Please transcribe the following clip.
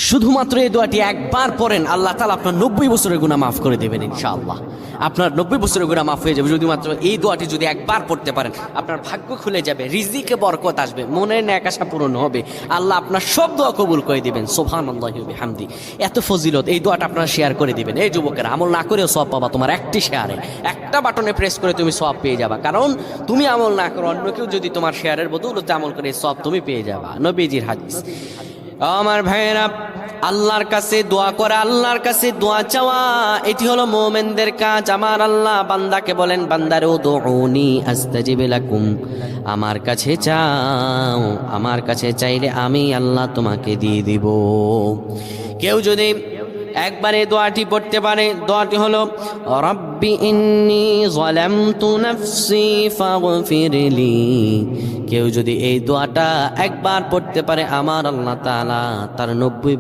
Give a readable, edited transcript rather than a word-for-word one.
শুধুমাত্র এই দোয়াটি একবার পড়েন, আল্লাহ তাআলা আপনার 90 বছরের গুনাহ মাফ করে দেবেন ইনশাআল্লাহ। আপনার 90 বছরের গুনাহ মাফ হয়ে যাবে যদি মাত্র এই দোয়াটি যদি একবার পড়তে পারেন। আপনার ভাগ্য খুলে যাবে, রিজিকে বরকত আসবে, মনের ন্যাক আশা পূরণ হবে, আল্লাহ আপনার সব দোয়া কবুল করে দিবেন। সুবহানাল্লাহি ওয়া বিহামদি। এত ফজিলত, এই দোয়াটা আপনারা শেয়ার করে দিবেন। এই যুবকেরা, আমল না করেও সওয়াব পাবা। তোমার একটি শেয়ারে, একটা বাটনে প্রেস করে তুমি সওয়াব পেয়ে যাবা। কারণ তুমি আমল না করো, অন্য কেউ যদি তোমার শেয়ারের বদৌলতে আমল করে, সওয়াব তুমি পেয়ে যাবা। নবীজির হাদিস। আমার ভাইয়েরা, আল্লাহর কাছে দোয়া করা, আল্লাহর কাছে দোয়া চাওয়া, এটি হলো মুমিনদের কাজ। আমার আল্লাহ বান্দাকে বলেন, বান্দারে উদউনি আস্তাজিব লাকুম, আমার কাছে চাও, আমার কাছে চাইলে আমি আল্লাহ তোমাকে দিয়ে দিব। কেউ যদি একবারে দোয়াটি পড়তে পারে, দোয়াটি হলো রব্বি ইন্নী যালামতু নাফসি ফাগফিরলি। কেউ যদি এই দোয়াটা একবার পড়তে পারে, আমার আল্লাহ তাআলা তার 90